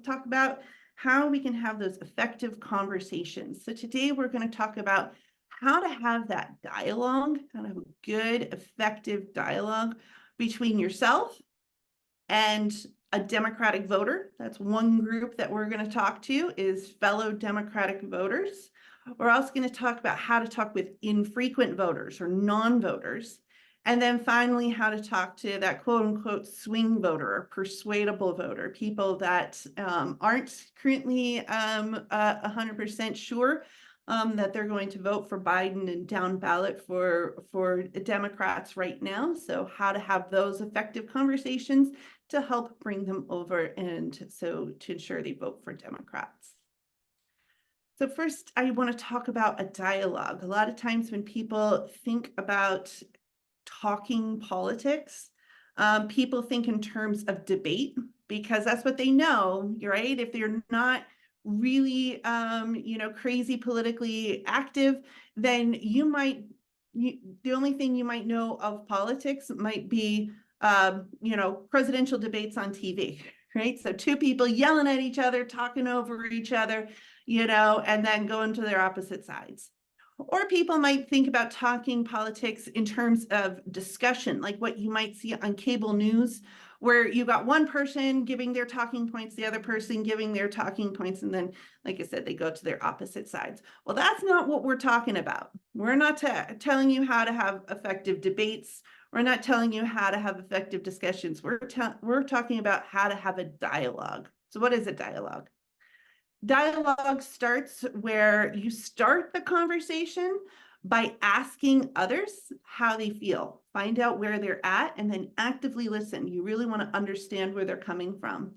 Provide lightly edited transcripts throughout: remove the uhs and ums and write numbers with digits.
talk about how we can have those effective conversations. So today we're going to talk about how to have that dialogue, kind of a good, effective dialogue between yourself and a Democratic voter. That's one group that we're going to talk to, is fellow Democratic voters. We're also going to talk about how to talk with infrequent voters or non-voters. And then finally, how to talk to that quote unquote swing voter or persuadable voter, people that aren't currently 100% sure that they're going to vote for Biden and down ballot for Democrats right now. So how to have those effective conversations to help bring them over, and so to ensure they vote for Democrats. So first, I want to talk about a dialogue. A lot of times when people think about talking politics, people think in terms of debate, because that's what they know, right? If they're not really, crazy politically active, then the only thing you might know of politics might be, presidential debates on TV, right? So two people yelling at each other, talking over each other, and then going to their opposite sides. Or people might think about talking politics in terms of discussion, like what you might see on cable news, where you got one person giving their talking points, the other person giving their talking points, and then, like I said, they go to their opposite sides. Well, that's not what we're talking about. We're not telling you how to have effective debates. We're not telling you how to have effective discussions. We're talking about how to have a dialogue. So what is a dialogue? Dialogue starts where you start the conversation by asking others how they feel. Find out where they're at and then actively listen. You really want to understand where they're coming from.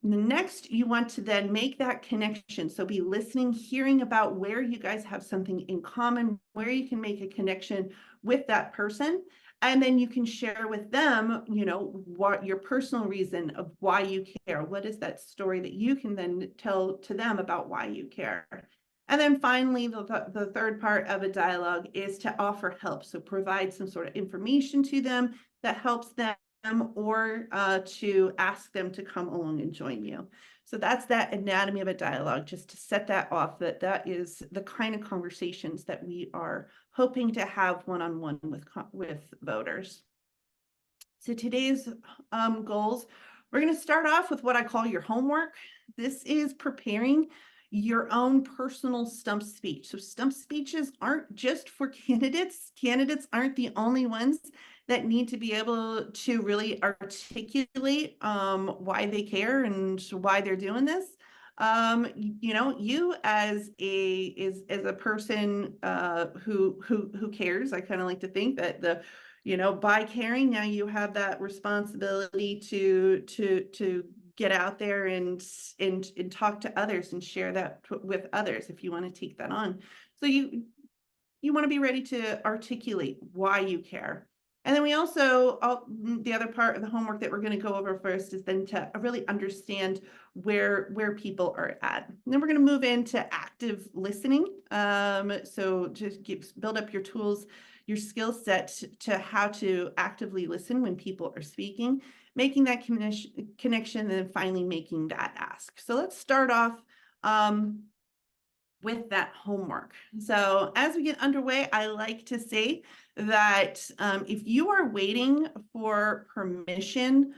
And the next, you want to then make that connection. So be listening, hearing about where you guys have something in common, where you can make a connection with that person. And then you can share with them, what your personal reason of why you care. What is that story that you can then tell to them about why you care? And then finally, the third part of a dialogue is to offer help. So provide some sort of information to them that helps them, or to ask them to come along and join you. So that's that anatomy of a dialogue, just to set that off, that is the kind of conversations that we are hoping to have one-on-one with voters. So today's goals, we're going to start off with what I call your homework. This is preparing your own personal stump speech. So stump speeches aren't just for candidates. Candidates aren't the only ones that need to be able to really articulate why they care and why they're doing this. You as a person who cares, I kind of like to think that by caring, now you have that responsibility to get out there and talk to others and share that with others if you want to take that on. So you want to be ready to articulate why you care. And then we also, the other part of the homework that we're going to go over first is then to really understand where people are at. And then we're going to move into active listening. So just build up your tools, your skill set to how to actively listen when people are speaking, making that connection, and then finally making that ask. So let's start off with that homework. So as we get underway, I like to say that if you are waiting for permission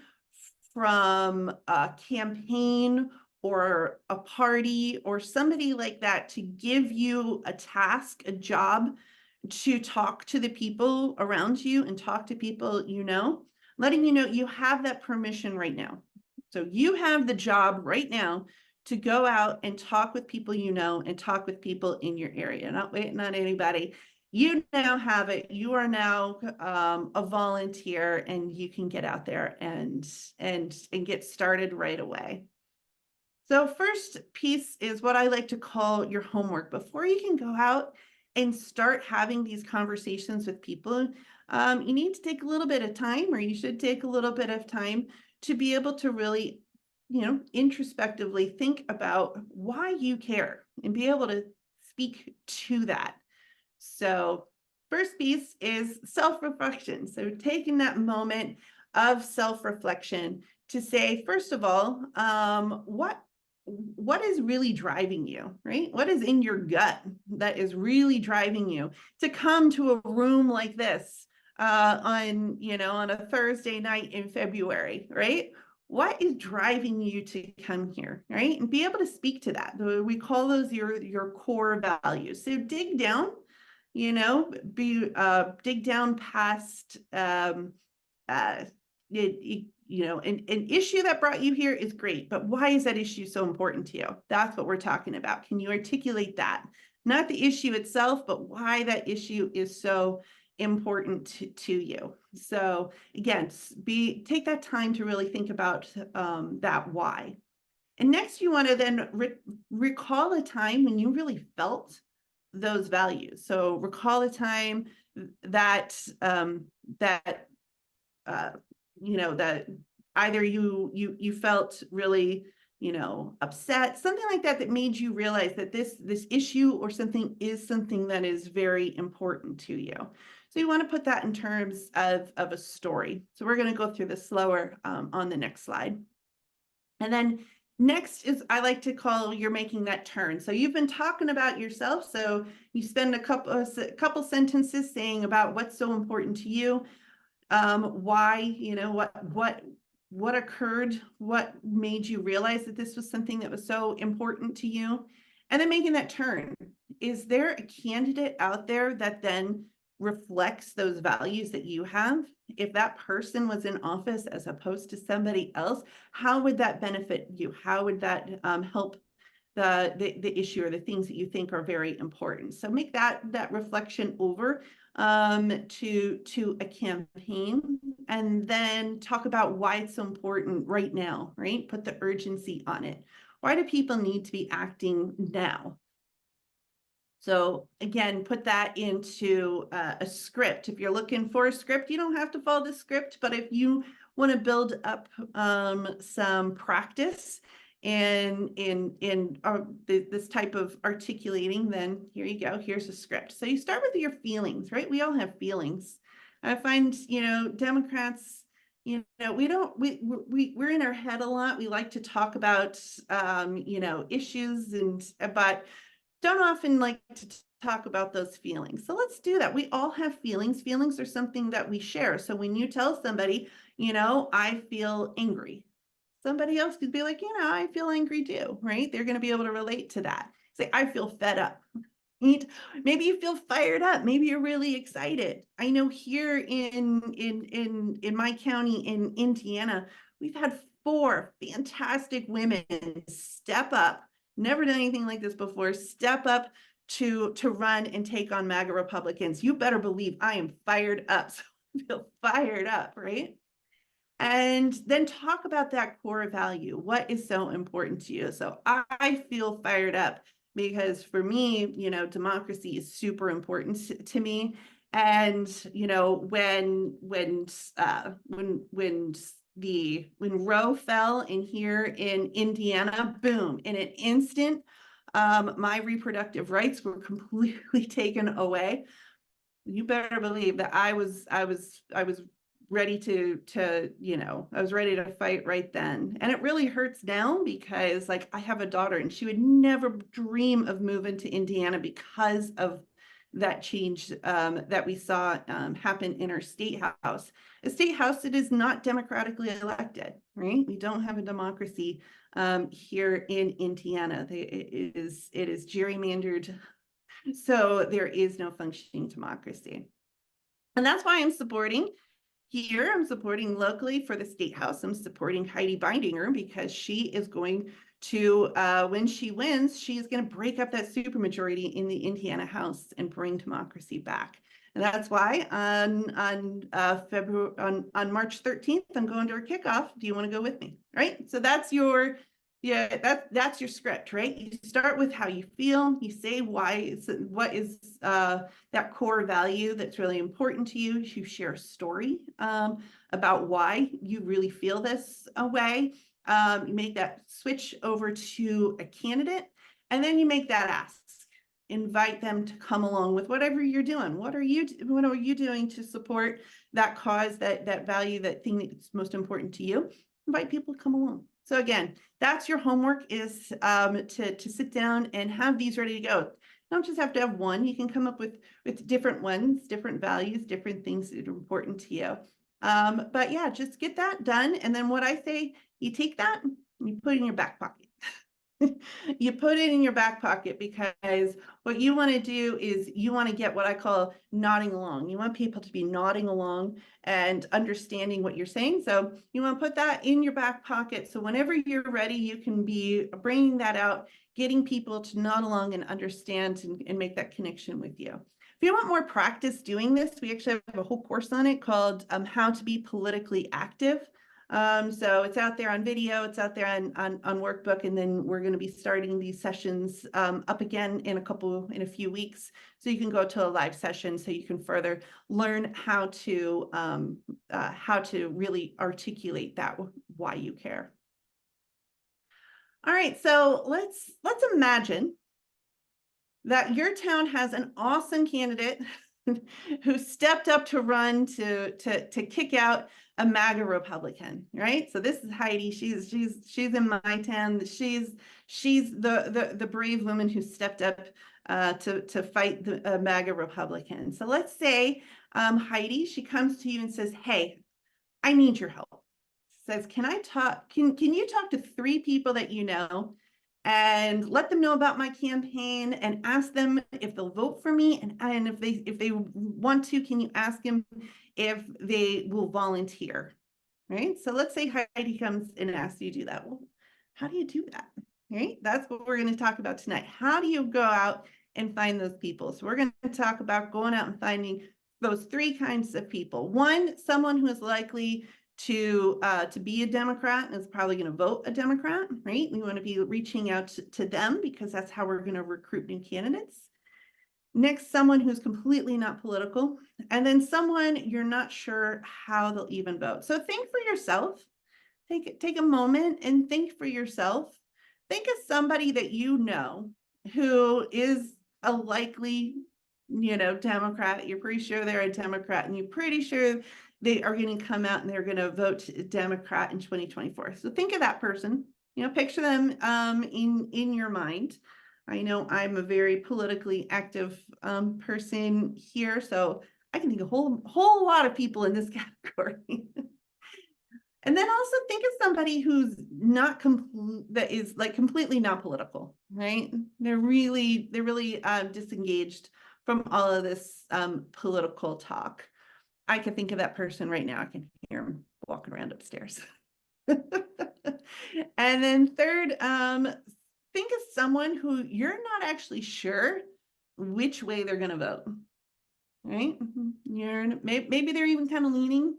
from a campaign or a party or somebody like that to give you a task, a job, to talk to the people around you and talk to people letting you know you have that permission right now. So you have the job right now to go out and talk with people and talk with people in your area, not waiting on anybody. You now have it. You are now a volunteer, and you can get out there and get started right away. So first piece is what I like to call your homework. Before you can go out and start having these conversations with people, you need to take a little bit of time, or you should take a little bit of time to be able to really introspectively think about why you care and be able to speak to that. So first piece is self-reflection. So taking that moment of self-reflection to say, first of all, what what is really driving you, right? What is in your gut that is really driving you to come to a room like this on a Thursday night in February, right? What is driving you to come here, right? And be able to speak to that. We call those your core values. So dig down, dig down past uh, an issue that brought you here is great, but why is that issue so important to you? That's what we're talking about. Can you articulate that? Not the issue itself, but why that issue is so important to you. So again, take that time to really think about that why. And next, you want to then recall a time when you really felt those values. So recall a time that that that either you felt really upset, something like that made you realize that this issue or something that is very important to you. So you want to put that in terms of a story. So we're going to go through this slower on the next slide. And then next is, I like to call, you're making that turn. So you've been talking about yourself. So you spend a couple sentences saying about what's so important to you, why, what occurred, what made you realize that this was something that was so important to you, and then making that turn. Is there a candidate out there that then reflects those values that you have? If that person was in office as opposed to somebody else, how would that benefit you? How would that help the issue or the things that you think are very important? So make that reflection over to a campaign, and then talk about why it's so important right now, right? Put the urgency on it. Why do people need to be acting now? So again, put that into a script. If you're looking for a script, you don't have to follow the script, but if you want to build up some practice in this type of articulating, then here you go. Here's a script. So you start with your feelings, right? We all have feelings. I find, Democrats, we're in our head a lot. We like to talk about, issues but don't often like to talk about those feelings. So let's do that. We all have feelings. Feelings are something that we share. So when you tell somebody, I feel angry, somebody else could be like, I feel angry too, right? They're going to be able to relate to that. Say, I feel fed up. Maybe you feel fired up. Maybe you're really excited. I know here in my county in Indiana, we've had 4 fantastic women step up. Never done anything like this before. Step up to run and take on MAGA Republicans. You better believe I am fired up. So I feel fired up, right? And then talk about that core value. What is so important to you? So I feel fired up because for me, democracy is super important to me. And when Roe fell in here in Indiana, boom, in an instant, my reproductive rights were completely taken away. You better believe that I was ready I was ready to fight right then. And it really hurts now because I have a daughter and she would never dream of moving to Indiana because of that change that we saw happen in our state house. A state house that is not democratically elected, right? We don't have a democracy here in Indiana. It is gerrymandered. So there is no functioning democracy. And that's why I'm supporting here. I'm supporting locally for the state house. I'm supporting Heidi Beidinger because she is going to, when she wins, she's going to break up that supermajority in the Indiana House and bring democracy back. And that's why on March 13th, I'm going to our kickoff. Do you want to go with me? Right. So that's your that's your script, right? You start with how you feel. You say why. What is that core value that's really important to you? You share a story about why you really feel this way. You make that switch over to a candidate, and then you make that ask. Invite them to come along with whatever you're doing. What are you doing to support that cause, that value, that thing that's most important to you? Invite people to come along. So again, that's your homework, is to sit down and have these ready to go. You don't just have to have one. You can come up with different ones, different values, different things that are important to you. But yeah, just get that done. And then what I say, you take that, and you put it in your back pocket. You put it in your back pocket, because what you want to do is you want to get what I call nodding along. You want people to be nodding along and understanding what you're saying. So you want to put that in your back pocket. So whenever you're ready, you can be bringing that out, getting people to nod along and understand and make that connection with you. If you want more practice doing this, we actually have a whole course on it called How to Be Politically Active. So it's out there on video, it's out there on Workbook, and then we're going to be starting these sessions up again in a few weeks. So you can go to a live session so you can further learn how to really articulate that, why you care. All right, so let's imagine that your town has an awesome candidate who stepped up to run to kick out a MAGA Republican, right? So this is Heidi. She's in my town. She's the brave woman who stepped up to fight the MAGA Republican. So let's say Heidi, she comes to you and says, "Hey, I need your help." Says, "Can I talk? Can you talk to 3 people that you know and let them know about my campaign, and ask them if they'll vote for me, and if they want to, can you ask them if they will volunteer?" Right? So let's say Heidi comes and asks you to do that. Well, how do you do that? Right? That's what we're going to talk about tonight. How do you go out and find those people? So we're going to talk about going out and finding those 3 kinds of people. One, someone who is likely to be a Democrat and is probably going to vote a Democrat, right? We want to be reaching out to them, because that's how we're going to recruit new candidates. Next, someone who's completely not political, and then someone you're not sure how they'll even vote. So think for yourself. Take a moment and think for yourself. Think of somebody that you know who is a likely, Democrat. You're pretty sure they're a Democrat, and you're pretty sure they are going to come out and they're going to vote Democrat in 2024. So think of that person, picture them in your mind. I know I'm a very politically active person here, so I can think of a whole lot of people in this category. And then also think of somebody who's not that is like completely not political, right? They're really disengaged from all of this political talk. I can think of that person right now. I can hear him walking around upstairs. And then third, think of someone who you're not actually sure which way they're going to vote, right? Maybe they're even kind of leaning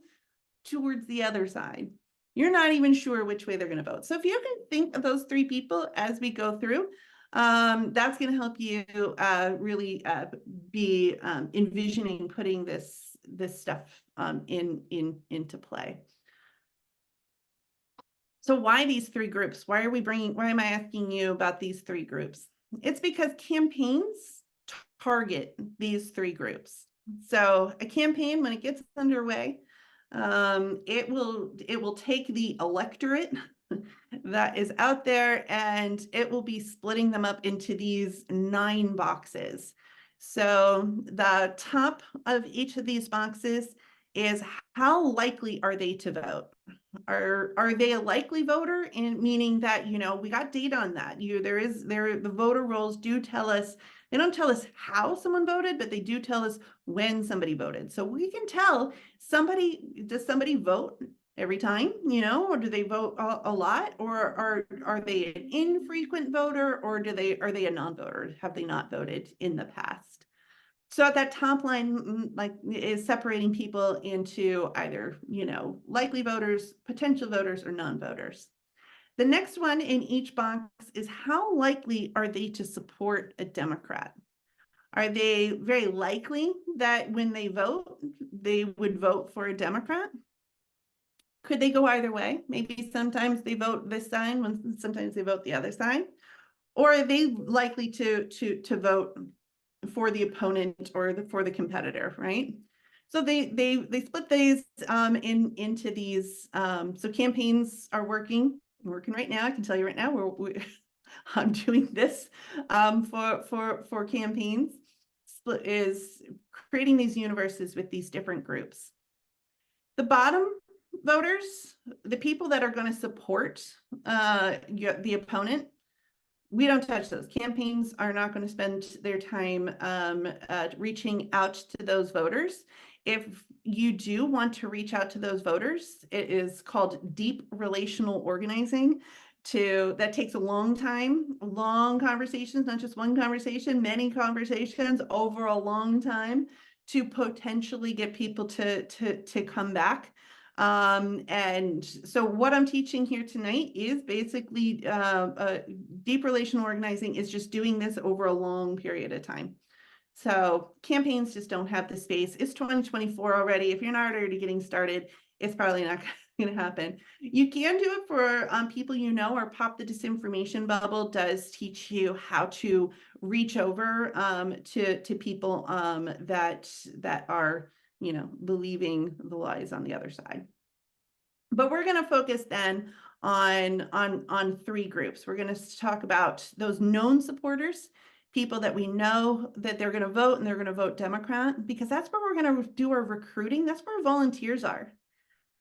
towards the other side. You're not even sure which way they're going to vote. So if you can think of those 3 people as we go through, that's going to help you really be envisioning putting this stuff into play. So why these 3 groups? Why am I asking you about these 3 groups? It's because campaigns target these 3 groups. So a campaign, when it gets underway, it will take the electorate that is out there, and it will be splitting them up into these 9 boxes. So the top of each of these boxes is, how likely are they to vote? Are they a likely voter? And meaning that, we got data on that. The voter rolls do tell us, they don't tell us how someone voted, but they do tell us when somebody voted. So we can tell does somebody vote every time, or do they vote a lot, or are they an infrequent voter, or are they a non-voter? Have they not voted in the past? So at that top line, is separating people into either, likely voters, potential voters, or non-voters. The next one in each box is, how likely are they to support a Democrat? Are they very likely that when they vote, they would vote for a Democrat? Could they go either way? Maybe sometimes they vote this side, sometimes they vote the other side. Or are they likely to vote for the opponent or for the competitor, right? So they split these into these. So campaigns are working working right now. I can tell you right now, I'm doing this for campaigns. Split is creating these universes with these different groups. The bottom voters, the people that are going to support the opponent, we don't touch those. Campaigns are not going to spend their time reaching out to those voters. If you do want to reach out to those voters, it is called deep relational organizing. That takes a long time, long conversations, not just one conversation, many conversations over a long time to potentially get people to come back. And so what I'm teaching here tonight is basically deep relational organizing is just doing this over a long period of time. So campaigns just don't have the space. It's 2024 already. If you're not already getting started, it's probably not going to happen. You can do it for people you know, or Pop the Disinformation Bubble does teach you how to reach over to people that are, you know, believing the lies on the other side. But we're going to focus then on three groups. We're going to talk about those known supporters, people that we know that they're going to vote and they're going to vote Democrat, because that's where we're going to do our recruiting. That's where volunteers are.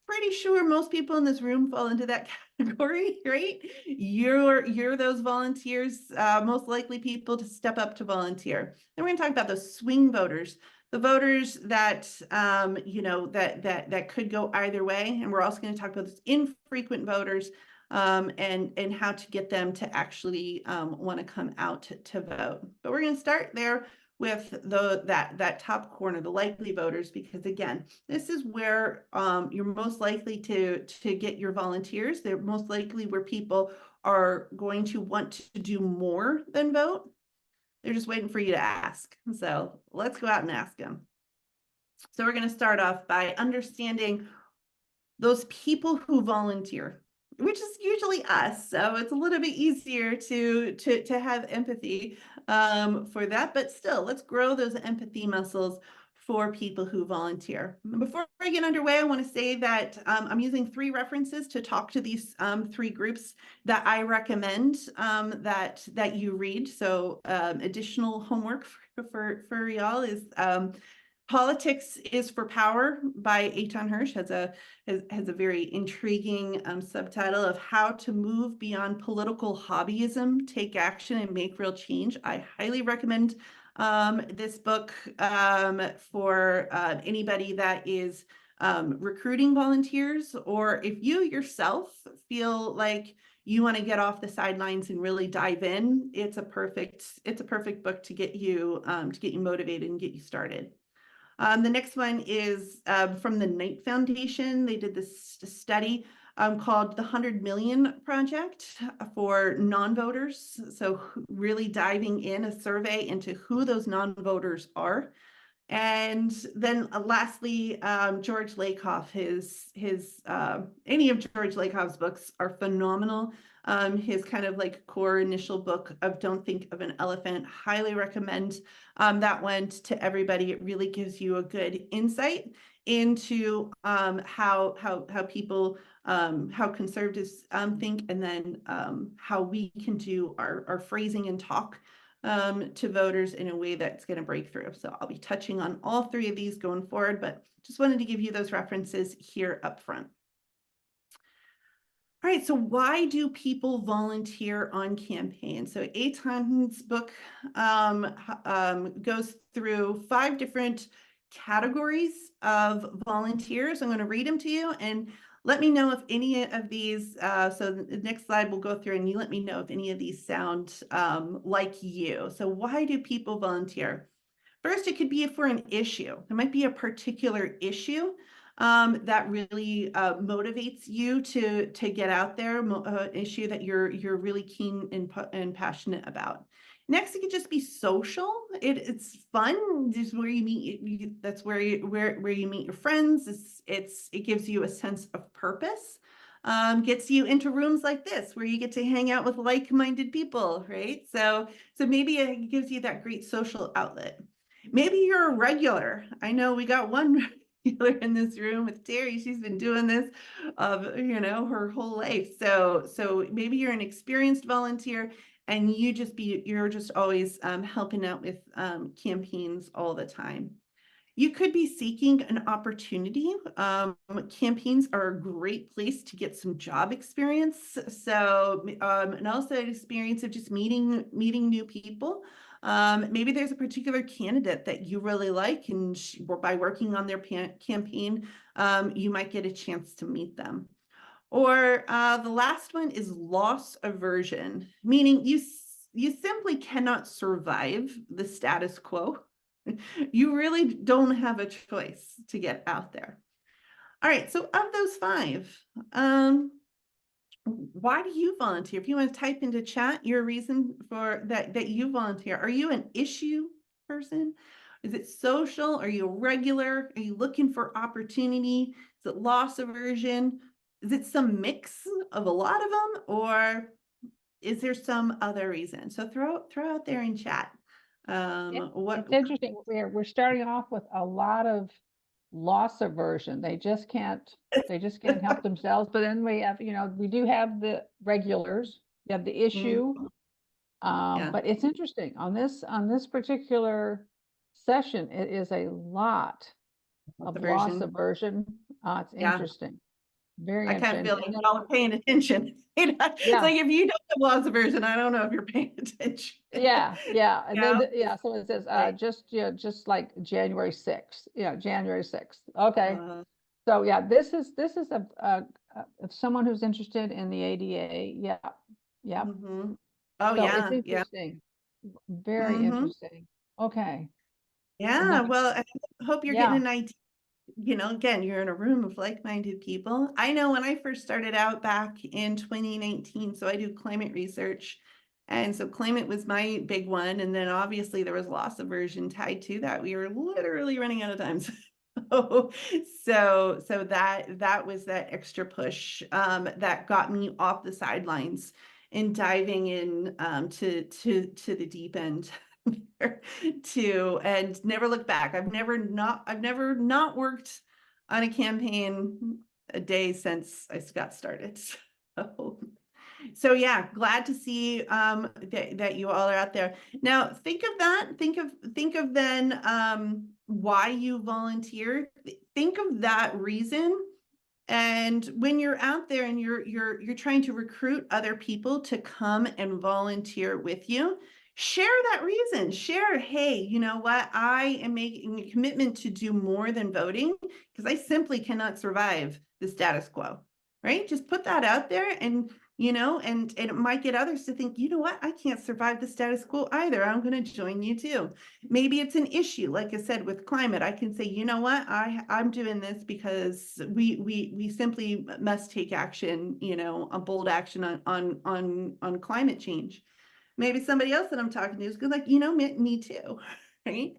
Pretty sure most people in this room fall into that category, right? You're those volunteers, most likely people to step up to volunteer. Then we're going to talk about those swing voters, the voters that you know that could go either way, and we're also going to talk about those infrequent voters and how to get them to actually want to come out to vote. But we're going to start there with that top corner, the likely voters, because again, this is where you're most likely to get your volunteers. They're most likely where people are going to want to do more than vote. They're just waiting for you to ask. So let's go out and ask them. So we're going to start off by understanding those people who volunteer, which is usually us. So it's a little bit easier to have empathy for that. But still, let's grow those empathy muscles for people who volunteer. Before I get underway, I want to say that I'm using three references to talk to these three groups that I recommend that you read. So additional homework for y'all is Politics is for Power by Eitan Hirsch has a very intriguing subtitle of How to Move Beyond Political Hobbyism, Take Action, and Make Real Change. I highly recommend this book for anybody that is recruiting volunteers, or if you yourself feel like you want to get off the sidelines and really dive in. It's a perfect book to get you motivated and get you started. The next one is from the Knight Foundation. They did this study called the 100 Million Project for non-voters. So really diving in a survey into who those non-voters are. And then lastly, George Lakoff, any of George Lakoff's books are phenomenal. His kind of like core initial book of Don't Think of an Elephant, highly recommend that one to everybody. It really gives you a good insight into how people, how conservatives think, and then how we can do our phrasing and talk to voters in a way that's going to break through. So I'll be touching on all three of these going forward, but just wanted to give you those references here up front. All right, so why do people volunteer on campaigns? So Eitan's book goes through 5 different categories of volunteers. I'm going to read them to you and let me know if any of these, so the next slide we'll go through and you let me know if any of these sound like you. So why do people volunteer? First, it could be for an issue. There might be a particular issue that really motivates you to get out there, an issue that you're really keen and passionate about. Next, it could just be social. It's fun. This is where you meet. That's where you meet your friends. It gives you a sense of purpose. Gets you into rooms like this where you get to hang out with like-minded people, right? So maybe it gives you that great social outlet. Maybe you're a regular. I know we got one popular in this room with Terry. She's been doing this, her whole life. So maybe you're an experienced volunteer and you're just always helping out with campaigns all the time. You could be seeking an opportunity. Campaigns are a great place to get some job experience. So, and also an experience of just meeting new people. Maybe there's a particular candidate that you really like, and by working on their campaign, you might get a chance to meet them. Or the last one is loss aversion, meaning you simply cannot survive the status quo. You really don't have a choice to get out there. All right, so of those five, why do you volunteer? If you want to type into chat your reason for that you volunteer. Are you an issue person? Is it social? Are you a regular? Are you looking for opportunity? Is it loss aversion? Is it some mix of a lot of them, or is there some other reason? So throw out there in chat. It's interesting. We're starting off with a lot of loss aversion. They just can't help themselves. But then we have, we do have the regulars. You have the issue. Yeah. But it's interesting on this particular session, it is a lot of loss aversion. It's interesting. Very I kind of interesting. feel like y'all are paying attention. It's Yeah. like if you don't have loss aversion, I don't know if you're paying attention. Yeah. And Yeah. then so it says just like January 6th. January 6th. Okay. So yeah, this is if someone who's interested in the ADA. Yeah. Yeah. Oh So yeah, it's interesting. Very interesting. Okay. Yeah, well, I hope you're getting Yeah. an idea. Again, you're in a room of like-minded people. I know when I first started out back in 2019, so I do climate research. And so climate was my big one. And then obviously there was loss aversion tied to that. We were literally running out of time. So that was that extra push that got me off the sidelines and diving in to the deep end. And never look back. I've never not worked on a campaign a day since I got started. So yeah, glad to see that you all are out there. Now think of that. Think of then why you volunteer. Think of that reason. And when you're out there and you're trying to recruit other people to come and volunteer with you, share that reason. Share, hey, you know what? I am making a commitment to do more than voting because I simply cannot survive the status quo, right? Just put that out there and and it might get others to think, you know what? I can't survive the status quo either. I'm going to join you too. Maybe it's an issue, like I said, with climate. I can say, you know what? I'm doing this because we simply must take action, a bold action on climate change. Maybe somebody else that I'm talking to is like, me too, right?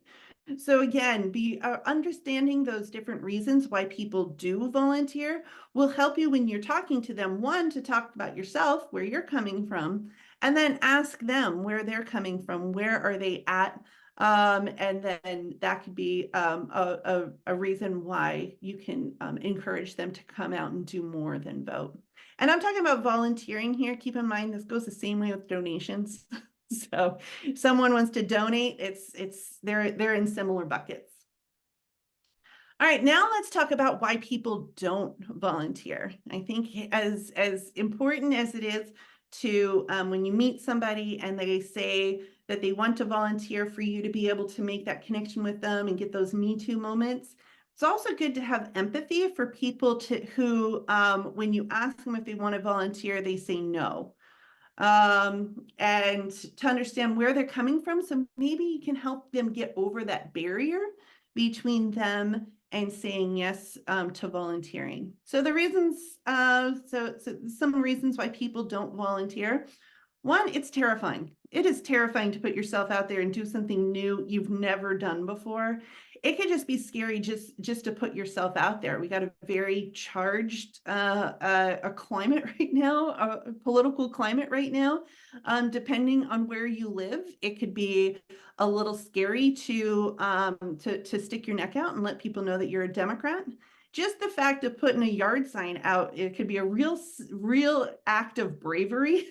So again, be understanding those different reasons why people do volunteer will help you when you're talking to them. One, to talk about yourself, where you're coming from, and then ask them where they're coming from, where are they at, and then that could be a reason why you can encourage them to come out and do more than vote. And I'm talking about volunteering here. Keep in mind, this goes the same way with donations. So if someone wants to donate, they're in similar buckets. All right, now let's talk about why people don't volunteer. I think as important as it is to when you meet somebody and they say that they want to volunteer, for you to be able to make that connection with them and get those Me Too moments. It's also good to have empathy for people who when you ask them if they want to volunteer, they say no. And to understand where they're coming from. So maybe you can help them get over that barrier between them and saying yes to volunteering. So the reasons, so some reasons why people don't volunteer. One, it's terrifying. It is terrifying to put yourself out there and do something new you've never done before. It could just be scary just to put yourself out there. We got a very charged a climate right now, a political climate right now. Depending on where you live, it could be a little scary to stick your neck out and let people know that you're a Democrat. Just the fact of putting a yard sign out, it could be a real act of bravery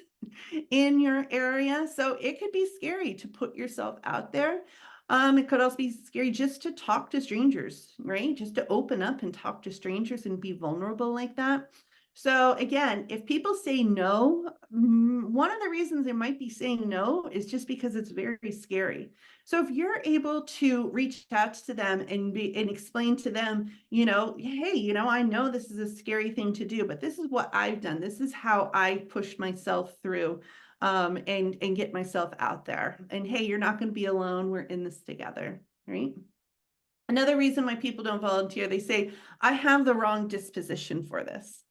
in your area. So it could be scary to put yourself out there. It could also be scary just to talk to strangers, right? Just to open up and talk to strangers and be vulnerable like that. So again, if people say no, one of the reasons they might be saying no is just because it's very scary. So if you're able to reach out to them and explain to them, hey, I know this is a scary thing to do, but this is what I've done. This is how I pushed myself through and get myself out there. And hey, you're not going to be alone. We're in this together, right? Another reason why people don't volunteer, they say, I have the wrong disposition for this.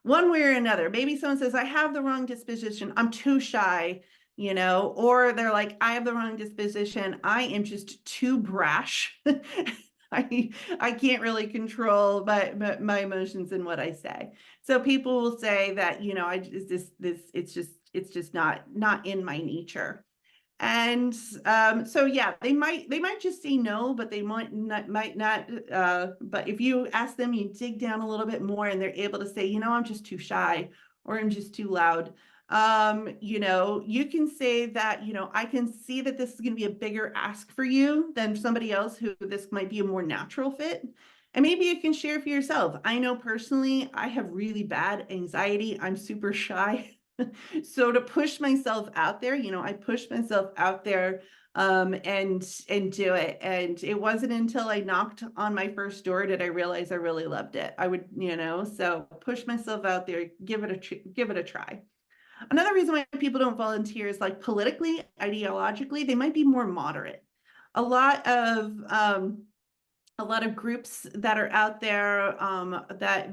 One way or another, maybe someone says, I have the wrong disposition. I'm too shy, or they're like, I have the wrong disposition. I am just too brash. I can't really control my emotions and what I say. So people will say that, it's just not in my nature. And so yeah, they might just say no, but they might not but if you ask them, you dig down a little bit more and they're able to say, I'm just too shy or I'm just too loud. You can say that, I can see that this is going to be a bigger ask for you than somebody else who this might be a more natural fit. And maybe you can share for yourself. I know personally, I have really bad anxiety. I'm super shy. So to push myself out there, I pushed myself out there and do it. And it wasn't until I knocked on my first door did I realize I really loved it. I would, so push myself out there, give it a try. Another reason why people don't volunteer is like politically, ideologically, they might be more moderate. A lot of groups that are out there that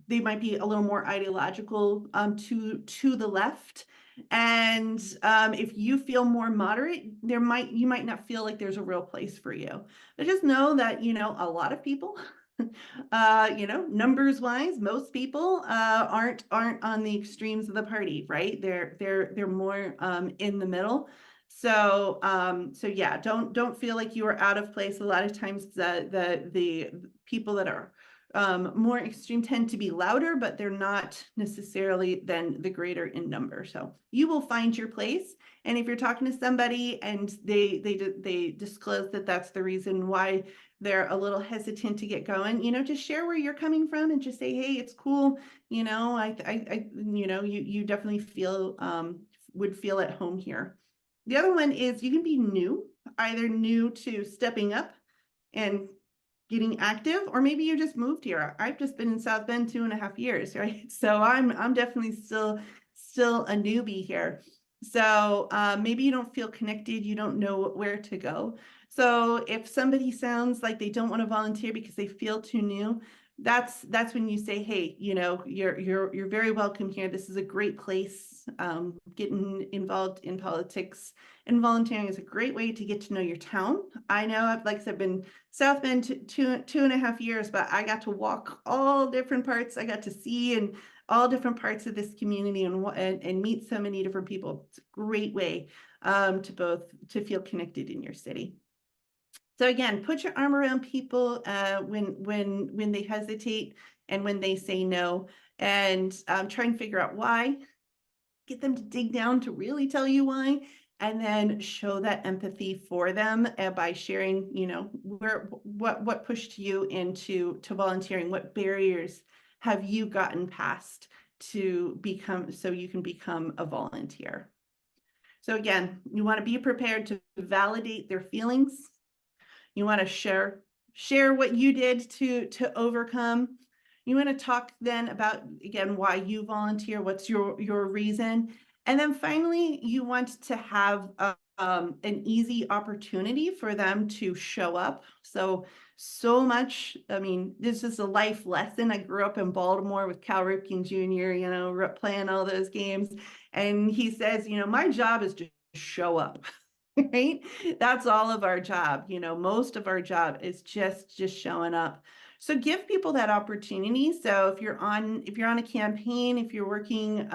they might be a little more ideological to the left. And if you feel more moderate, you might not feel like there's a real place for you. But just know that, a lot of people, numbers wise, most people aren't on the extremes of the party, right? They're more in the middle. So yeah, don't feel like you are out of place. A lot of times the people that are more extreme tend to be louder, but they're not necessarily then the greater in number. So you will find your place. And if you're talking to somebody and they disclose that that's the reason why they're a little hesitant to get going, just share where you're coming from and just say, hey, it's cool. You definitely would feel at home here. The other one is you can be new, either new to stepping up and getting active, or maybe you just moved here. I've just been in South Bend 2.5 years, right? So I'm definitely still a newbie here. So maybe you don't feel connected, you don't know where to go. So if somebody sounds like they don't want to volunteer because they feel too new, that's when you say, hey, you're very welcome here. This is a great place. Getting involved in politics and volunteering is a great way to get to know your town. I know I've been South Bend 2.5 years, but I got to walk all different parts. I got to see and all different parts of this community and meet so many different people. It's a great way to feel connected in your city. So again, put your arm around people when they hesitate and when they say no, and try and figure out why. Get them to dig down to really tell you why, and then show that empathy for them by sharing, what pushed you into volunteering, what barriers have you gotten past so you can become a volunteer. So again, you want to be prepared to validate their feelings. You want to share what you did to overcome. You want to talk then about, again, why you volunteer, what's your reason. And then finally, you want to have an easy opportunity for them to show up. So much, I mean, this is a life lesson. I grew up in Baltimore with Cal Ripken Jr., playing all those games. And he says, my job is to show up, right? That's all of our job. Most of our job is just showing up. So give people that opportunity. So if you're on a campaign, if you're working, in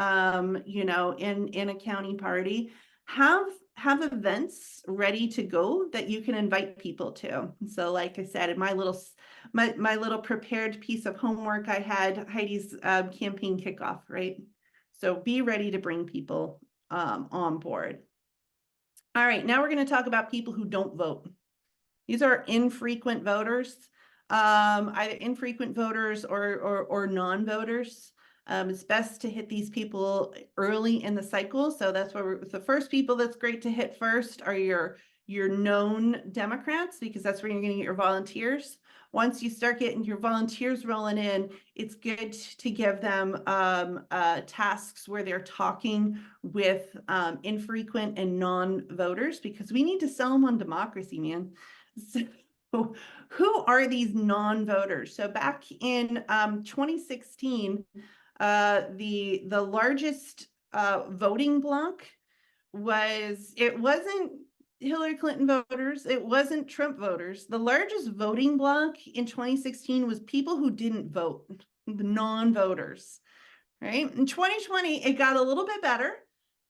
a county party, have events ready to go that you can invite people to. So like I said, in my little prepared piece of homework, I had Heidi's campaign kickoff, right? So be ready to bring people on board. All right, now we're going to talk about people who don't vote. These are infrequent voters, either infrequent voters or non-voters. It's best to hit these people early in the cycle. So that's where the first people that's great to hit first are your known Democrats, because that's where you're going to get your volunteers. Once you start getting your volunteers rolling in, it's good to give them tasks where they're talking with infrequent and non-voters, because we need to sell them on democracy, man. So who are these non-voters? So back in 2016, the largest voting bloc wasn't Hillary Clinton voters, it wasn't Trump voters. The largest voting bloc in 2016 was people who didn't vote, the non-voters, right? In 2020, it got a little bit better.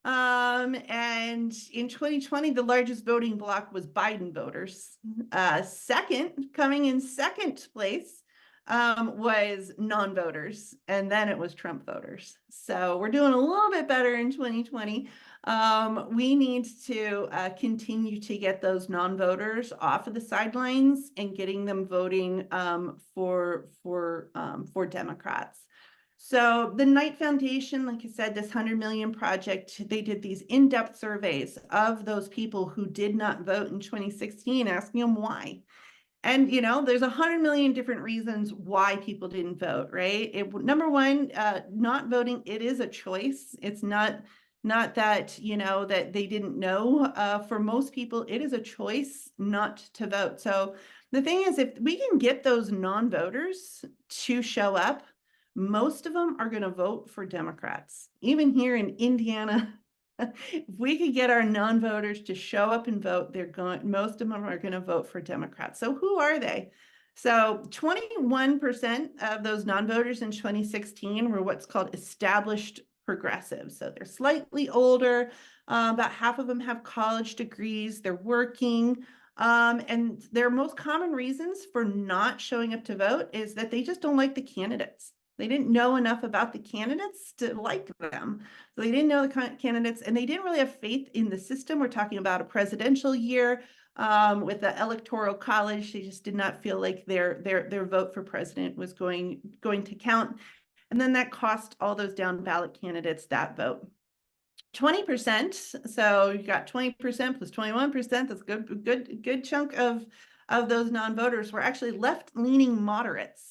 And in 2020, the largest voting bloc was Biden voters. Coming in second place was non-voters, and then it was Trump voters. So we're doing a little bit better in 2020. We need to continue to get those non-voters off of the sidelines and getting them voting for Democrats. So the Knight Foundation, like I said, this 100 million project, they did these in-depth surveys of those people who did not vote in 2016, asking them why. And, there's 100 million different reasons why people didn't vote, right? Number one, not voting, it is a choice. It's not that, that they didn't know. For most people, it is a choice not to vote. So the thing is, if we can get those non-voters to show up, most of them are going to vote for Democrats. Even here in Indiana, if we could get our non-voters to show up and vote, most of them are going to vote for Democrats. So who are they? So 21% of those non-voters in 2016 were what's called established progressives. So they're slightly older. About half of them have college degrees. They're working. And their most common reasons for not showing up to vote is that they just don't like the candidates. They didn't know enough about the candidates to like them. So they didn't know the candidates, and they didn't really have faith in the system. We're talking about a presidential year with the electoral college. They just did not feel like their vote for president was going to count. And then that cost all those down ballot candidates that vote. 20%. So you got 20% plus 21%. That's a good chunk of those non-voters were actually left-leaning moderates.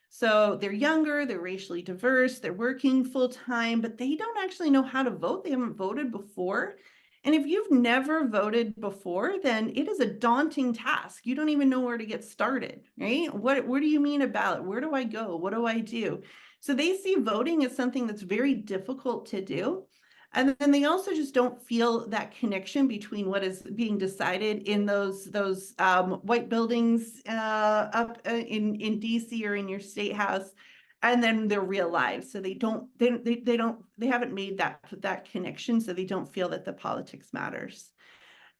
So they're younger, they're racially diverse, they're working full time, but they don't actually know how to vote. They haven't voted before. And if you've never voted before, then it is a daunting task. You don't even know where to get started, right? Where do you mean a ballot? Where do I go? What do I do? So they see voting as something that's very difficult to do. And then they also just don't feel that connection between what is being decided in those white buildings up in DC or in your state house, and then their real lives. So they haven't made that connection. So they don't feel that the politics matters.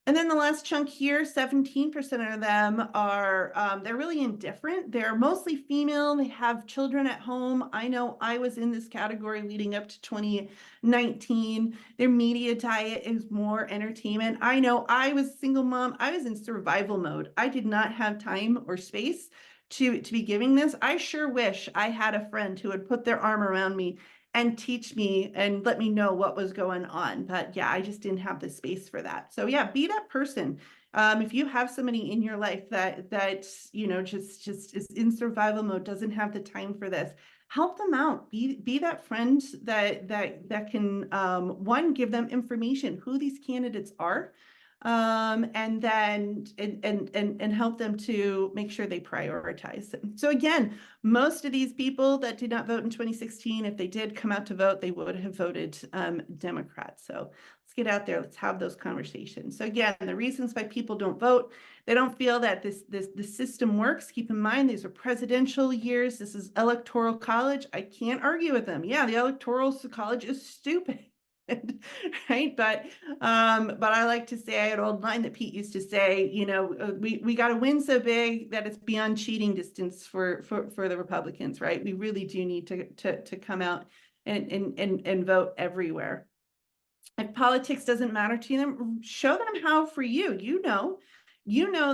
And then the last chunk here, 17% of them are, they're really indifferent. They're mostly female. They have children at home. I know I was in this category leading up to 2019. Their media diet is more entertainment. I know I was a single mom. I was in survival mode. I did not have time or space to be giving this. I sure wish I had a friend who would put their arm around me and teach me and let me know what was going on. But yeah, I just didn't have the space for that. So yeah, be that person. If you have somebody in your life that just is in survival mode, doesn't have the time for this, help them out. Be that friend that can one, give them information who these candidates are. and then and help them to make sure they prioritize them. So again, most of these people that did not vote in 2016, if they did come out to vote, they would have voted Democrat. So let's get out there. Let's have those conversations. So again, the reasons why people don't vote, they don't feel that the system works. Keep in mind, these are presidential years. This is electoral college. I can't argue with them. Yeah, the electoral college is stupid. Right, but I like to say, I had an old line that Pete used to say, you know, we got to win so big that it's beyond cheating distance for the Republicans, right? We really do need to come out and vote everywhere. If politics doesn't matter to them, show them how for you. You know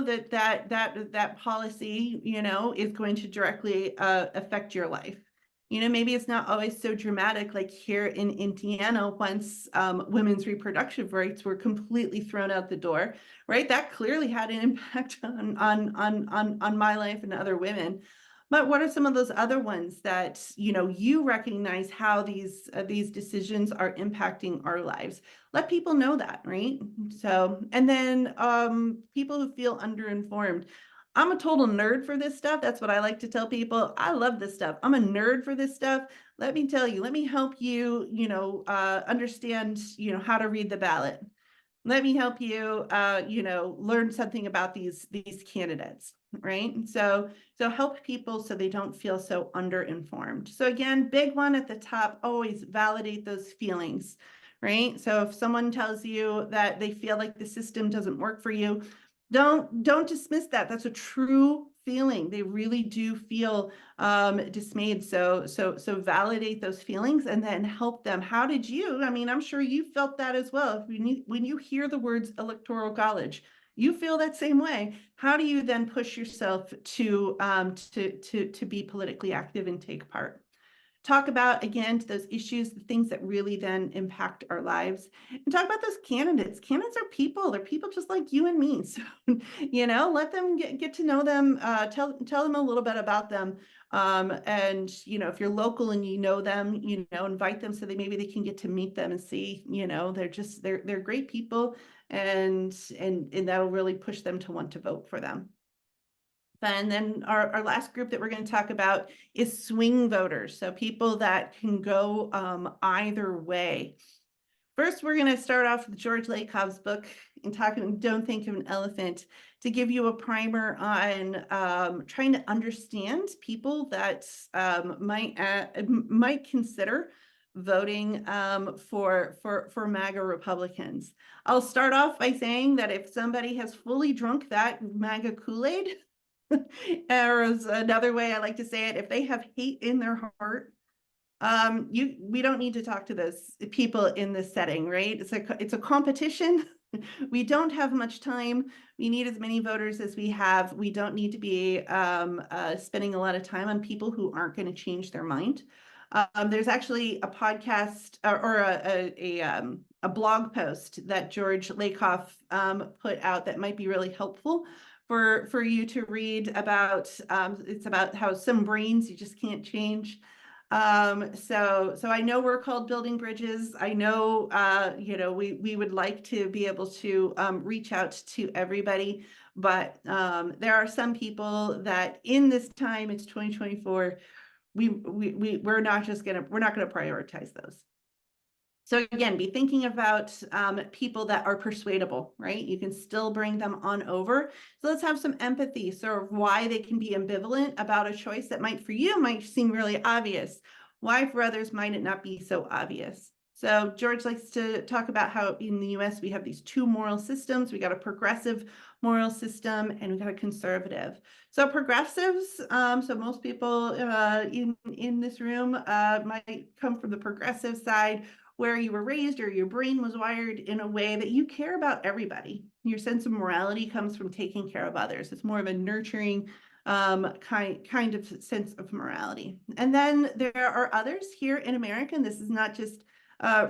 that policy, you know, is going to directly affect your life. You know, maybe it's not always so dramatic, like here in Indiana, once women's reproductive rights were completely thrown out the door, right? That clearly had an impact on my life and other women. But what are some of those other ones that, you know, you recognize how these decisions are impacting our lives? Let people know that, right? So, and then people who feel underinformed. I'm a total nerd for this stuff. That's what I like to tell people. I love this stuff. I'm a nerd for this stuff. Let me tell you, let me help you, you know, understand, you know, how to read the ballot. Let me help you, you know, learn something about these candidates, right? So help people so they don't feel so underinformed. So again, big one at the top, always validate those feelings, right? So if someone tells you that they feel like the system doesn't work for you, don't dismiss that. That's a true feeling. They really do feel dismayed. So validate those feelings and then help them. How did you? I mean, I'm sure you felt that as well. When you hear the words electoral college, you feel that same way. How do you then push yourself to be politically active and take part? Talk about, again, those issues, the things that really then impact our lives, and talk about those candidates. Candidates are people. They're people just like you and me. So, you know, let them get to know them, tell them a little bit about them. And, you know, if you're local and you know them, you know, invite them so that maybe they can get to meet them and see, you know, they're great people, and that'll really push them to want to vote for them. And then our last group that we're going to talk about is swing voters. So people that can go either way. First, we're going to start off with George Lakoff's book and talking Don't Think of an Elephant, to give you a primer on trying to understand people that might consider voting for MAGA Republicans. I'll start off by saying that if somebody has fully drunk that MAGA Kool-Aid, or as another way I like to say it, if they have hate in their heart, we don't need to talk to those people in this setting, right? It's a competition. We don't have much time. We need as many voters as we have. We don't need to be spending a lot of time on people who aren't going to change their mind. There's actually a podcast or a blog post that George Lakoff put out that might be really helpful for you to read about. It's about how some brains you just can't change. So I know we're called building bridges. I know, you know, we would like to be able to reach out to everybody, but there are some people that in this time, it's 2024, we're not gonna prioritize those. So again, be thinking about people that are persuadable, right? You can still bring them on over. So let's have some empathy, sort of why they can be ambivalent about a choice that might for you might seem really obvious. Why for others might it not be so obvious? So George likes to talk about how in the US we have these two moral systems. We got a progressive moral system and we got a conservative. So progressives, so most people in this room might come from the progressive side, where you were raised or your brain was wired in a way that you care about everybody. Your sense of morality comes from taking care of others. It's more of a nurturing kind of sense of morality. And then there are others here in America, and this is not just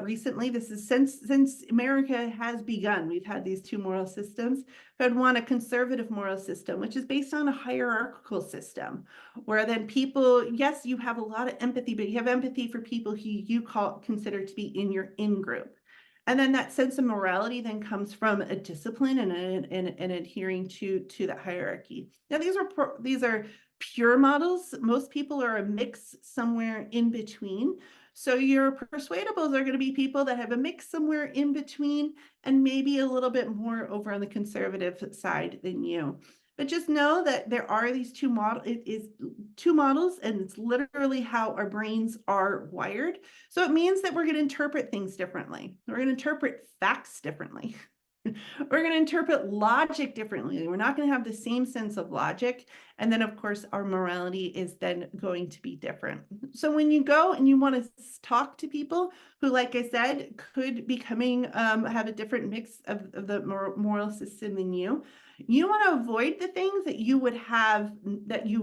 recently, this is since America has begun. We've had these two moral systems. I'd want a conservative moral system, which is based on a hierarchical system, where then people, yes, you have a lot of empathy, but you have empathy for people who you consider to be in your in-group. And then that sense of morality then comes from a discipline and adhering to that hierarchy. Now, these are pure models. Most people are a mix somewhere in between. So your persuadables are going to be people that have a mix somewhere in between and maybe a little bit more over on the conservative side than you. But just know that there are these two models. It is two models, and it's literally how our brains are wired. So it means that we're going to interpret things differently. We're going to interpret facts differently. We're going to interpret logic differently. We're not going to have the same sense of logic. And then, of course, our morality is then going to be different. So when you go and you want to talk to people who, like I said, could be coming, have a different mix of the moral system than you want to avoid the things that you would have, that you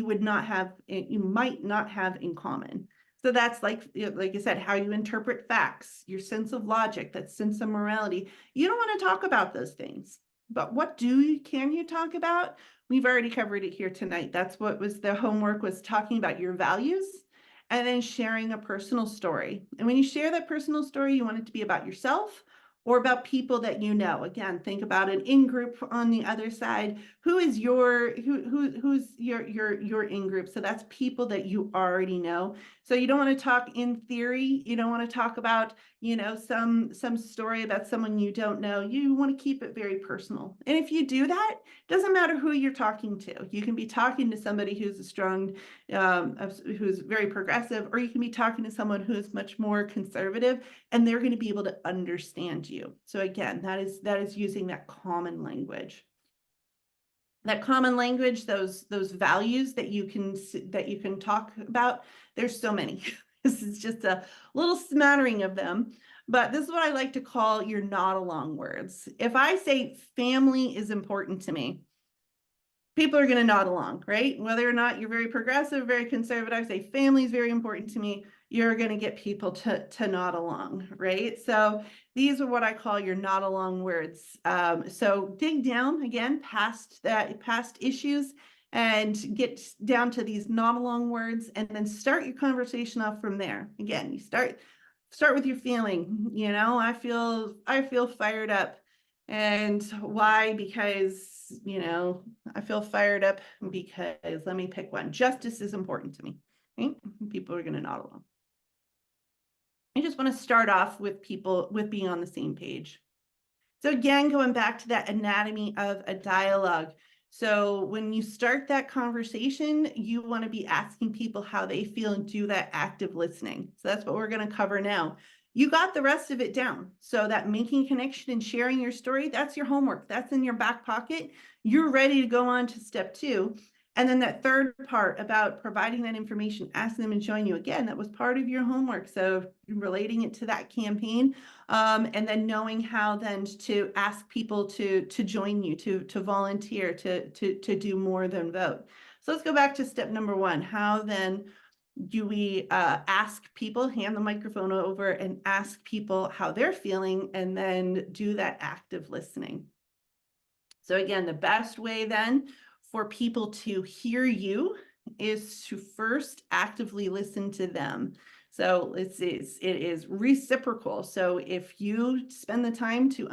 would not have, you might not have in common. So that's like I said, how you interpret facts, your sense of logic, that sense of morality. You don't want to talk about those things. But what can you talk about? We've already covered it here tonight. That's what was the homework, was talking about your values and then sharing a personal story. And when you share that personal story, you want it to be about yourself or about people that you know. Again, think about an in-group on the other side. Who's your in-group? So that's people that you already know. So you don't want to talk in theory. You don't want to talk about, some story about someone you don't know. You want to keep it very personal. And if you do that, it doesn't matter who you're talking to. You can be talking to somebody who's a strong, who's very progressive, or you can be talking to someone who is much more conservative, and they're going to be able to understand you. So again, that is using that common language. That common language, those values that you can talk about, there's so many. This is just a little smattering of them, but this is what I like to call your nod along words. If I say family is important to me, people are going to nod along, right? Whether or not you're very progressive, very conservative, say family is very important to me, you're going to get people to nod along, right? So these are what I call your nod along words. So dig down again past issues and get down to these nod along words, and then start your conversation off from there. Again, you start with your feeling. I feel fired up. And why? Because, I feel fired up because, let me pick one. Justice is important to me, right? People are going to nod along. I just want to start off with being on the same page. So again, going back to that anatomy of a dialogue. So when you start that conversation, you want to be asking people how they feel and do that active listening. So that's what we're going to cover now. You got the rest of it down. So that making connection and sharing your story, that's your homework. That's in your back pocket. You're ready to go on to step 2. And then that third part about providing that information, asking them and showing you, again, that was part of your homework. So relating it to that campaign, and then knowing how then to ask people to join you, to volunteer, to do more than vote. So let's go back to step number 1. How then do we ask people, hand the microphone over and ask people how they're feeling, and then do that active listening? So again, the best way then for people to hear you is to first actively listen to them. So it is reciprocal. So if you spend the time to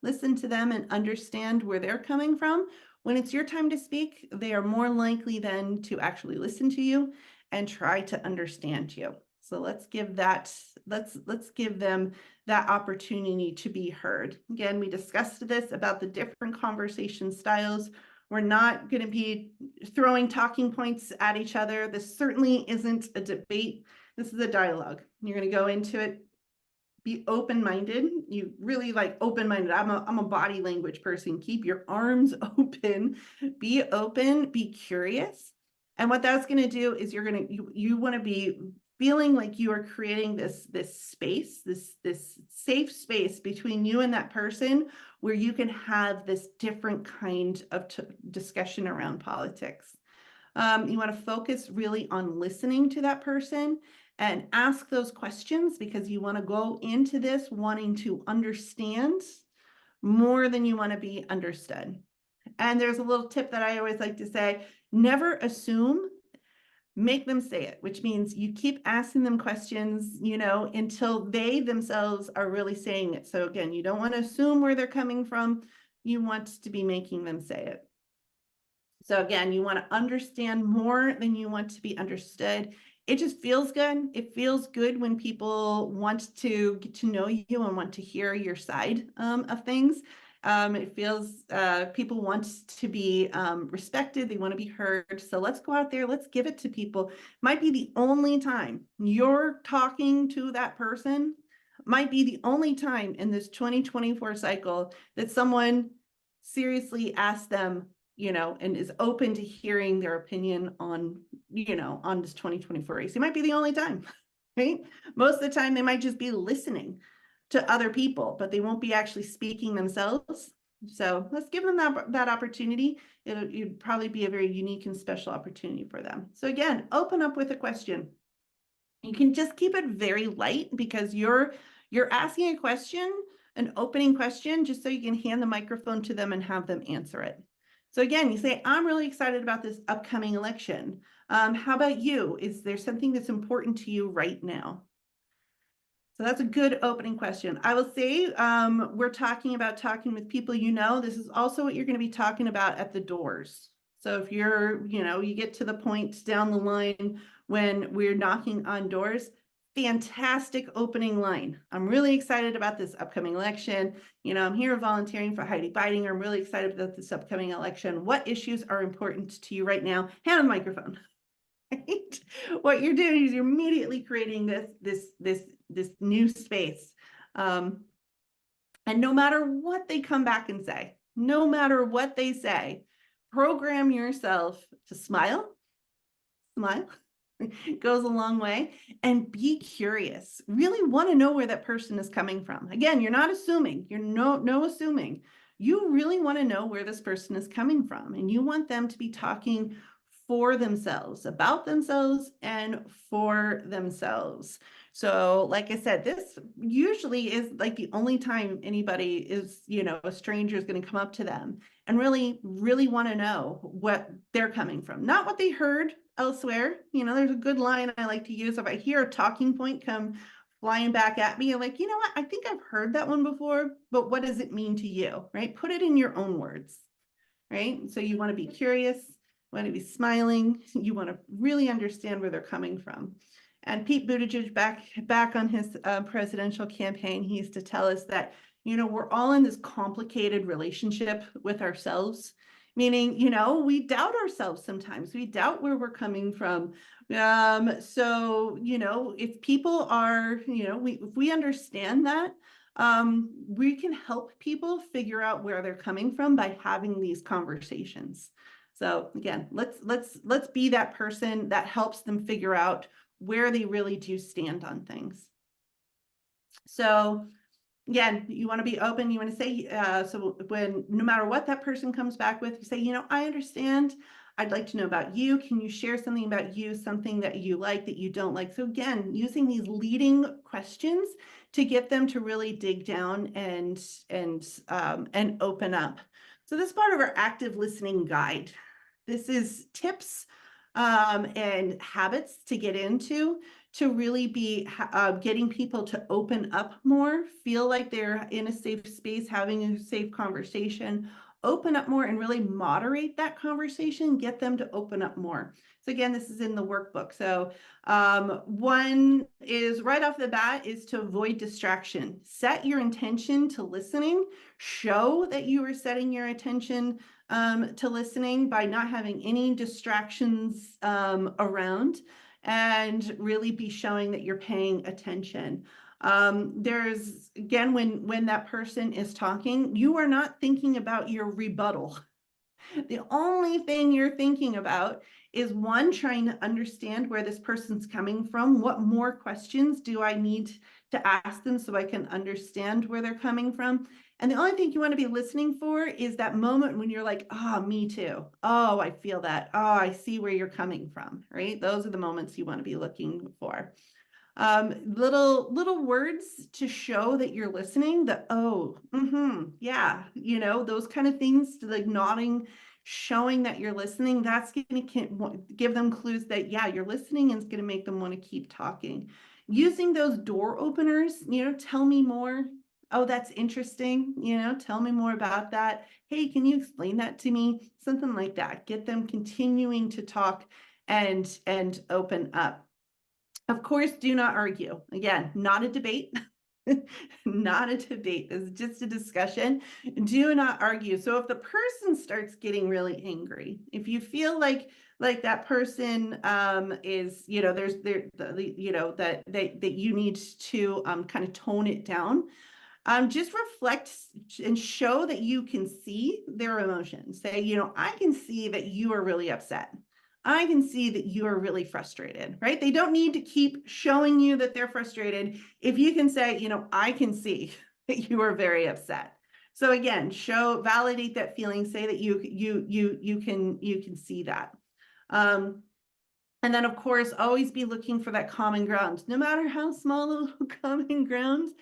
listen to them and understand where they're coming from, when it's your time to speak, they are more likely then to actually listen to you and try to understand you. So let's give them that opportunity to be heard. Again, we discussed this about the different conversation styles. We're not going to be throwing talking points at each other. This certainly isn't a debate. This is a dialogue. You're going to go into it, be open-minded. You really like open-minded. I'm a body language person. Keep your arms open, be open, be curious. And what that's going to do is you want to be feeling like you are creating this space, this safe space between you and that person, where you can have this different kind of discussion around politics. You want to focus really on listening to that person and ask those questions, because you want to go into this wanting to understand more than you want to be understood. And there's a little tip that I always like to say: never assume make them say it, which means you keep asking them questions, until they themselves are really saying it. So again, you don't want to assume where they're coming from. You want to be making them say it. So again, you want to understand more than you want to be understood. It just feels good. It feels good when people want to get to know you and want to hear your side of things. It feels people want to be respected. They want to be heard. So let's go out there. Let's give it to people. Might be the only time you're talking to that person. Might be the only time in this 2024 cycle that someone seriously asks them, and is open to hearing their opinion on, on this 2024 race. It might be the only time, right? Most of the time, they might just be listening to other people, but they won't be actually speaking themselves. So let's give them that opportunity. It'd probably be a very unique and special opportunity for them. So again, open up with a question. You can just keep it very light because you're asking a question, an opening question, just so you can hand the microphone to them and have them answer it. So again, you say, I'm really excited about this upcoming election. How about you? Is there something that's important to you right now? So that's a good opening question. I will say we're talking with people this is also what you're going to be talking about at the doors. So if you get to the point down the line when we're knocking on doors, fantastic opening line. I'm really excited about this upcoming election. I'm here volunteering for Heidi Bidinger. I'm really excited about this upcoming election. What issues are important to you right now? Hand on the microphone. Right? What you're doing is you're immediately creating this new space. And no matter what they come back and say, no matter what they say, program yourself to smile. It goes a long way, and be curious. Really want to know where that person is coming from. Again, you're not assuming. You're no assuming. You really want to know where this person is coming from, and you want them to be talking for themselves, about themselves, and for themselves. So, like I said, this usually is like the only time anybody is, a stranger is going to come up to them and really, really want to know what they're coming from, not what they heard elsewhere. There's a good line I like to use. If I hear a talking point come flying back at me, I'm like, what? I think I've heard that one before, but what does it mean to you, right? Put it in your own words, right? So you want to be curious, you want to be smiling, you want to really understand where they're coming from. And Pete Buttigieg, back on his presidential campaign, he used to tell us that, we're all in this complicated relationship with ourselves, meaning, we doubt ourselves sometimes. We doubt where we're coming from. So, if people are, if we understand that, we can help people figure out where they're coming from by having these conversations. So again, let's be that person that helps them figure out where they really do stand on things. So again, you want to be open. You want to say, so when, no matter what that person comes back with, you say, I understand. I'd like to know about you. Can you share something about you, something that you like, that you don't like? So again, using these leading questions to get them to really dig down and open up. So this is part of our active listening guide. This is tips and habits to get into to really be getting people to open up more, feel like they're in a safe space, having a safe conversation, open up more and really moderate that conversation, get them to open up more. So again, this is in the workbook. So one is right off the bat is to avoid distraction. Set your intention to listening. Show that you are setting your attention to listening by not having any distractions around, and really be showing that you're paying attention. There's, again, when that person is talking, you are not thinking about your rebuttal. The only thing you're thinking about is one, trying to understand where this person's coming from. What more questions do I need to ask them so I can understand where they're coming from? And the only thing you want to be listening for is that moment when you're like, oh, me too. Oh, I feel that. Oh, I see where you're coming from, right? Those are the moments you want to be looking for. Little words to show that you're listening, the oh, yeah, those kind of things, like nodding, showing that you're listening, that's going to give them clues that, yeah, you're listening, and it's going to make them want to keep talking. Using those door openers, tell me more. Oh, that's interesting. Tell me more about that. Hey, can you explain that to me? Something like that. Get them continuing to talk and open up. Of course, do not argue. Again, not a debate. Not a debate. This is just a discussion. Do not argue. So if the person starts getting really angry, if you feel like that person is, there's that you need to kind of tone it down, just reflect and show that you can see their emotions. Say, I can see that you are really upset. I can see that you are really frustrated, right? They don't need to keep showing you that they're frustrated. If you can say, I can see that you are very upset. So again, validate that feeling, say that you can see that. And then, of course, always be looking for that common ground, no matter how small the little common ground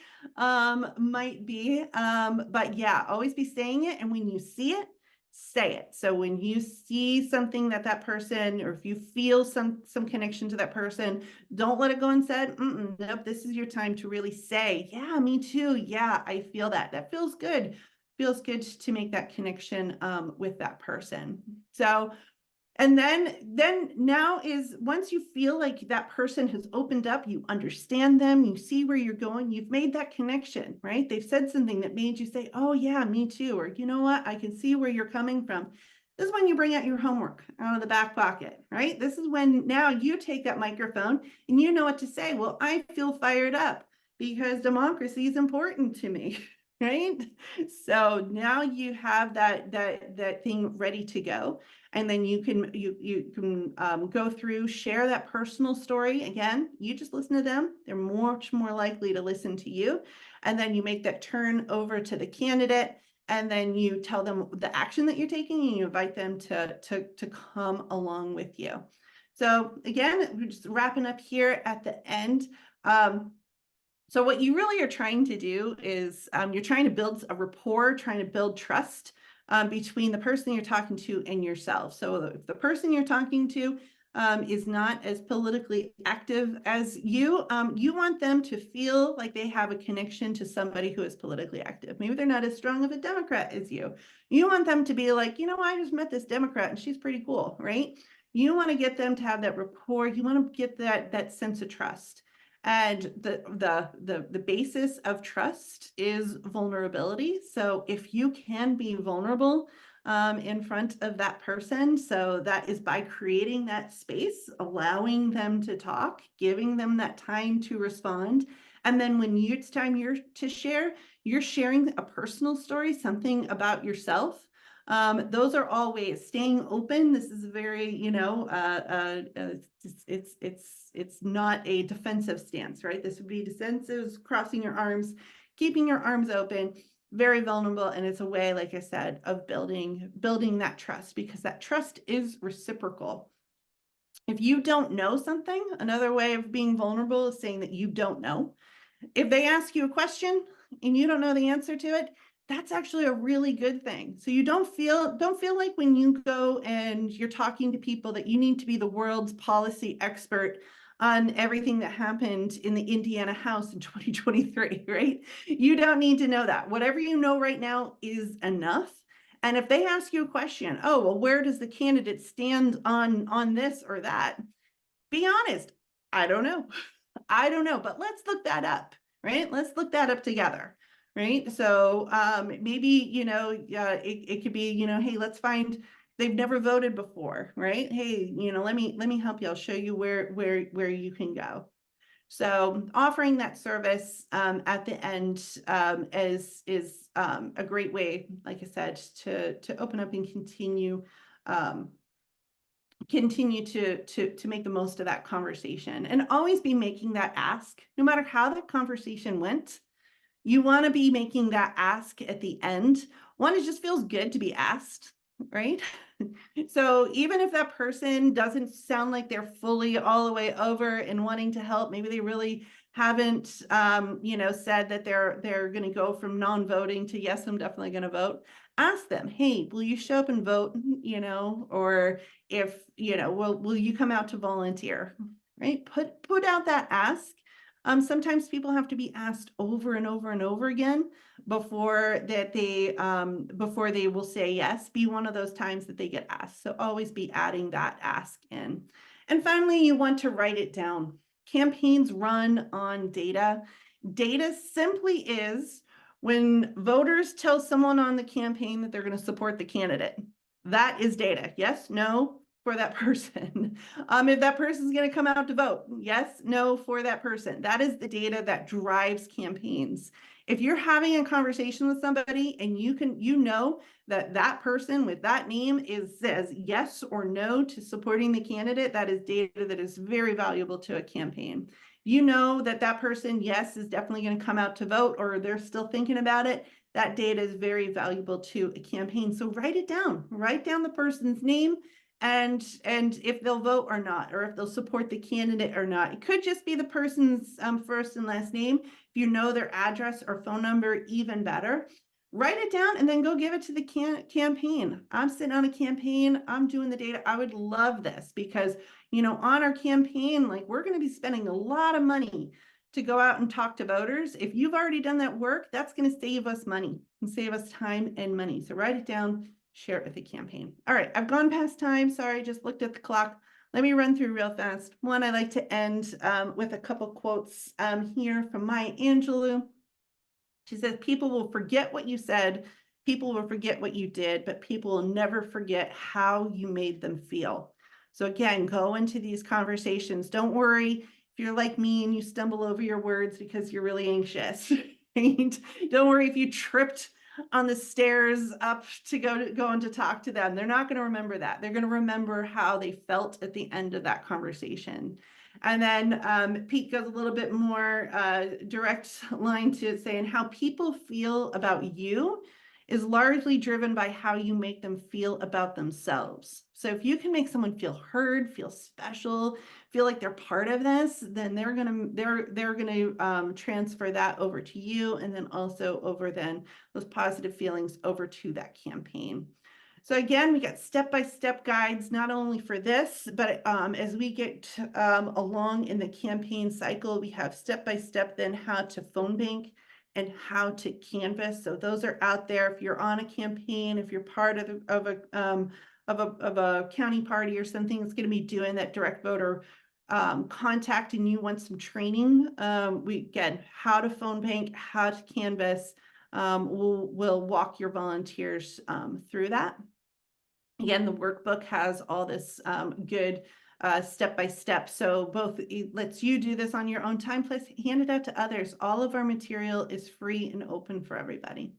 might be. But yeah, always be saying it. And when you see it, say it. So when you see something that person, or if you feel some connection to that person, don't let it go unsaid. Nope, this is your time to really say, yeah, me too. Yeah, I feel that. That feels good. Feels good to make that connection with that person. So, and then now is, once you feel like that person has opened up, you understand them, you see where you're going, you've made that connection, right? They've said something that made you say, oh yeah, me too. Or, you know what, I can see where you're coming from. This is when you bring out your homework out of the back pocket, right? This is when now you take that microphone and you know what to say. Well, I feel fired up because democracy is important to me. Right? So now you have that thing ready to go. And then you can go through, share that personal story. Again, you just listen to them. They're much more likely to listen to you. And then you make that turn over to the candidate, and then you tell them the action that you're taking, and you invite them to come along with you. So again, we're just wrapping up here at the end. So what you really are trying to do is you're trying to build a rapport, trying to build trust between the person you're talking to and yourself. So if the person you're talking to is not as politically active as you, you want them to feel like they have a connection to somebody who is politically active. Maybe they're not as strong of a Democrat as you. You want them to be like, I just met this Democrat and she's pretty cool, right? You want to get them to have that rapport. You want to get that sense of trust. And the basis of trust is vulnerability. So if you can be vulnerable in front of that person, so that is by creating that space, allowing them to talk, giving them that time to respond. And then when it's time to share, you're sharing a personal story, something about yourself. Those are all ways. Staying open. This is very, it's not a defensive stance, right? This would be defensive, crossing your arms, keeping your arms open, very vulnerable. And it's a way, like I said, of building that trust, because that trust is reciprocal. If you don't know something, another way of being vulnerable is saying that you don't know. If they ask you a question and you don't know the answer to it, that's actually a really good thing. So you don't feel like when you go and you're talking to people that you need to be the world's policy expert on everything that happened in the Indiana House in 2023, right? You don't need to know that. Whatever you know right now is enough. And if they ask you a question, oh, well, where does the candidate stand on this or that? Be honest. I don't know. I don't know, but let's look that up, right? Let's look that up together, right? So maybe, it could be, hey, let's find, they've never voted before, right? Hey, let me help you. I'll show you where you can go. So offering that service at the end is a great way, like I said, to open up and continue to make the most of that conversation, and always be making that ask, no matter how that conversation went. You want to be making that ask at the end. One, it just feels good to be asked, right? So even if that person doesn't sound like they're fully all the way over and wanting to help, maybe they really haven't, said that they're going to go from non-voting to yes, I'm definitely going to vote. ask them, hey, will you show up and vote, or if, will you come out to volunteer, right? Put out that ask. Sometimes people have to be asked over and over and over again before they will say yes. Be one of those times that they get asked. So always be adding that ask in. And finally, you want to write it down. Campaigns run on data. Data simply is when voters tell someone on the campaign that they're going to support the candidate. That is data. Yes, no, for that person. If that person is going to come out to vote, yes, no, for that person. That is the data that drives campaigns. If you're having a conversation with somebody and you know that that person with that name says yes or no to supporting the candidate, that is data that is very valuable to a campaign. You know that that person, yes, is definitely going to come out to vote, or they're still thinking about it. That data is very valuable to a campaign. So write it down. Write down the person's name and if they'll vote or not, or if they'll support the candidate or not. It could just be the person's first and last name. If you know their address or phone number, even better. Write it down and then go give it to the campaign. I'm sitting on a campaign. I'm doing the data. I would love this because, on our campaign, like, we're going to be spending a lot of money to go out and talk to voters. If you've already done that work, that's going to save us money and save us time and money. So write it down, share it with the campaign. All right, I've gone past time. Sorry, just looked at the clock. Let me run through real fast. One, I like to end with a couple quotes here from Maya Angelou. She says, people will forget what you said, people will forget what you did, but people will never forget how you made them feel. So again, go into these conversations. Don't worry if you're like me and you stumble over your words because you're really anxious. Right? Don't worry if you tripped on the stairs up to go and to talk to them. They're not going to remember that. They're going to remember how they felt at the end of that conversation. And then Pete goes a little bit more direct line to saying how people feel about you is largely driven by how you make them feel about themselves. So if you can make someone feel heard, feel special, feel like they're part of this, then they're gonna transfer that over to you, and then also over then those positive feelings over to that campaign. So again, we got step-by-step guides, not only for this, but as we get along in the campaign cycle, we have step-by-step then how to phone bank and how to canvass. So those are out there. If you're on a campaign, if you're part of a county party or something that's going to be doing that direct voter contact and you want some training, again, how to phone bank, how to canvass, we'll walk your volunteers through that. Again, the workbook has all this good step-by-step. So both it lets you do this on your own time, plus hand it out to others. All of our material is free and open for everybody.